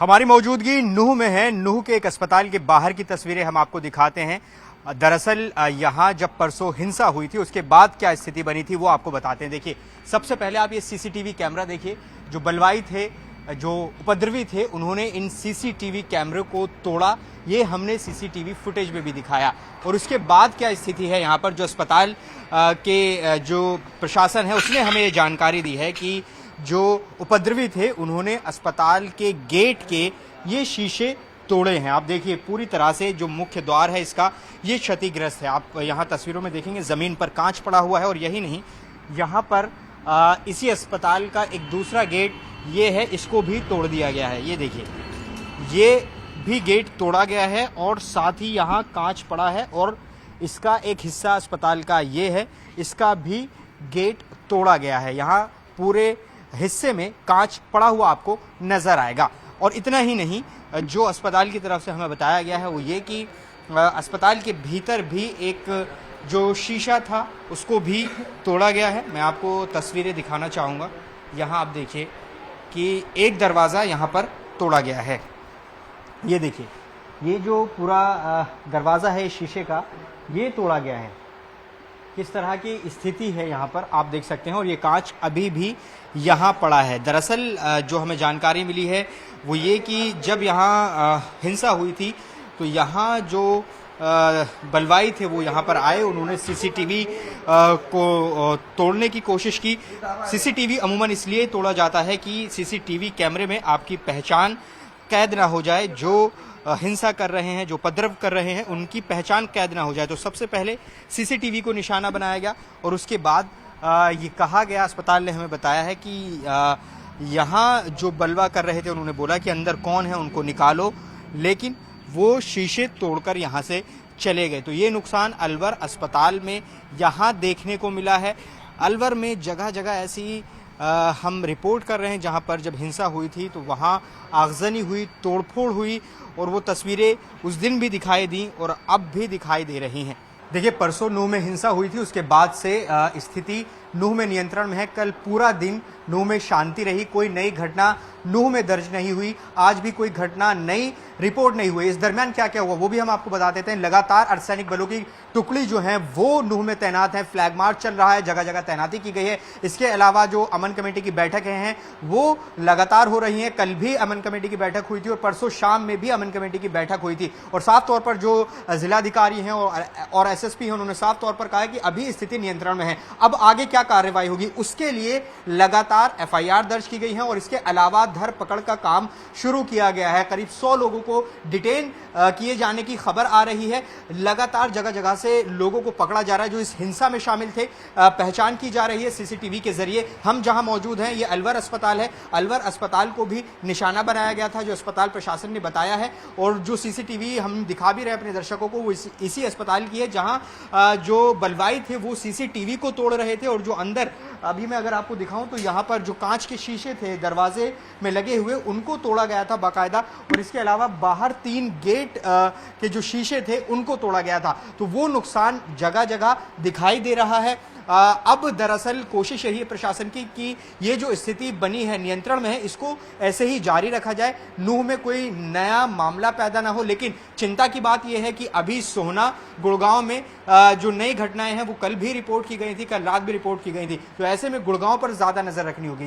हमारी मौजूदगी नूह में है। नूह के एक अस्पताल के बाहर की तस्वीरें हम आपको दिखाते हैं। दरअसल यहाँ जब परसों हिंसा हुई थी उसके बाद क्या स्थिति बनी थी वो आपको बताते हैं। देखिए, सबसे पहले आप ये सीसीटीवी कैमरा देखिए। जो बलवाई थे, जो उपद्रवी थे, उन्होंने इन सीसीटीवी कैमरे को तोड़ा। ये हमने सीसीटीवी फुटेज में भी दिखाया। और उसके बाद क्या स्थिति है यहाँ पर, जो अस्पताल के जो प्रशासन है उसने हमें ये जानकारी दी है कि जो उपद्रवी थे उन्होंने अस्पताल के गेट के ये शीशे तोड़े हैं। आप देखिए, पूरी तरह से जो मुख्य द्वार है इसका ये क्षतिग्रस्त है। आप यहाँ तस्वीरों में देखेंगे ज़मीन पर कांच पड़ा हुआ है। और यही नहीं, यहाँ पर इसी अस्पताल का एक दूसरा गेट ये है, इसको भी तोड़ दिया गया है। ये देखिए, ये भी गेट तोड़ा गया है और साथ ही यहाँ कांच पड़ा है। और इसका एक हिस्सा अस्पताल का ये है, इसका भी गेट तोड़ा गया है। यहाँ पूरे हिस्से में कांच पड़ा हुआ आपको नजर आएगा। और इतना ही नहीं, जो अस्पताल की तरफ से हमें बताया गया है वो ये कि अस्पताल के भीतर भी एक जो शीशा था उसको भी तोड़ा गया है। मैं आपको तस्वीरें दिखाना चाहूँगा। यहाँ आप देखिए कि एक दरवाज़ा यहाँ पर तोड़ा गया है। ये देखिए, ये जो पूरा दरवाज़ा है शीशे का, ये तोड़ा गया है। किस तरह की स्थिति है यहाँ पर आप देख सकते हैं। और ये कांच अभी भी यहाँ पड़ा है। दरअसल जो हमें जानकारी मिली है वो ये कि जब यहाँ हिंसा हुई थी तो यहाँ जो बलवाई थे वो यहाँ पर आए। उन्होंने सीसीटीवी को तोड़ने की कोशिश की। सीसीटीवी अमूमन इसलिए तोड़ा जाता है कि सीसीटीवी कैमरे में आपकी पहचान कैद ना हो जाए। जो हिंसा कर रहे हैं, जो उपद्रव कर रहे हैं, उनकी पहचान कैद ना हो जाए। तो सबसे पहले सीसीटीवी को निशाना बनाया गया और उसके बाद ये कहा गया, अस्पताल ने हमें बताया है कि यहाँ जो बलवा कर रहे थे उन्होंने बोला कि अंदर कौन है उनको निकालो, लेकिन वो शीशे तोड़कर यहाँ से चले गए। तो ये नुकसान अलवर अस्पताल में यहाँ देखने को मिला है। अलवर में जगह जगह ऐसी हम रिपोर्ट कर रहे हैं जहां पर जब हिंसा हुई थी तो वहां आगजनी हुई, तोड़फोड़ हुई। और वो तस्वीरें उस दिन भी दिखाई दी और अब भी दिखाई दे रही हैं। देखिए, परसों नूह में हिंसा हुई थी, उसके बाद से स्थिति नूह में नियंत्रण में है। कल पूरा दिन नूह में शांति रही, कोई नई घटना नूह में दर्ज नहीं हुई। आज भी कोई घटना नई रिपोर्ट नहीं हुई। इस दरमियान क्या क्या हुआ वो भी हम आपको बता देते हैं। लगातार अर्धसैनिक बलों की टुकड़ी जो है वो नूह में तैनात है। फ्लैग मार्च चल रहा है, जगह जगह तैनाती की गई है। इसके अलावा जो अमन कमेटी की बैठकें हैं वो लगातार हो रही हैं। कल भी अमन कमेटी की बैठक हुई थी और परसों शाम में भी अमन कमेटी की बैठक हुई थी। और साफ तौर पर जो जिलाधिकारी हैं और एसएसपी हैं उन्होंने साफ तौर पर कहा है कि अभी स्थिति नियंत्रण में है। अब आगे क्या कार्रवाई होगी उसके लिए लगातार एफआईआर दर्ज की गई है और इसके अलावा धरपकड़ का काम शुरू किया गया है। करीब 100 लोगों को डिटेन किए जाने की खबर आ रही है। लगातार जगह जगह से लोगों को पकड़ा जा रहा है जो इस हिंसा में शामिल थे। पहचान की जा रही है सीसीटीवी के जरिए। हम जहां मौजूद हैं ये अलवर अस्पताल है। अलवर अस्पताल को भी निशाना बनाया गया था, जो अस्पताल प्रशासन ने बताया है। और जो सीसीटीवी हम दिखा भी रहे अपने दर्शकों को वो इसी अस्पताल की है जहां जो बलवाई थे वो सीसीटीवी को तोड़ रहे थे। और जो अंदर अभी मैं अगर आपको दिखाऊं तो यहाँ पर जो कांच के शीशे थे दरवाजे में लगे हुए उनको तोड़ा गया था बाकायदा। और इसके अलावा बाहर 3 गेट के जो शीशे थे उनको तोड़ा गया था। तो वो नुकसान जगह जगह दिखाई दे रहा है। अब दरअसल कोशिश यही है प्रशासन की कि ये जो स्थिति बनी है नियंत्रण में है, इसको ऐसे ही जारी रखा जाए, नूह में कोई नया मामला पैदा ना हो। लेकिन चिंता की बात यह है कि अभी सोहना गुड़गांव में जो नई घटनाएं हैं वो कल भी रिपोर्ट की गई थी, कल रात भी रिपोर्ट की गई थी। तो ऐसे में गुड़गांव पर ज्यादा नजर रखनी होगी।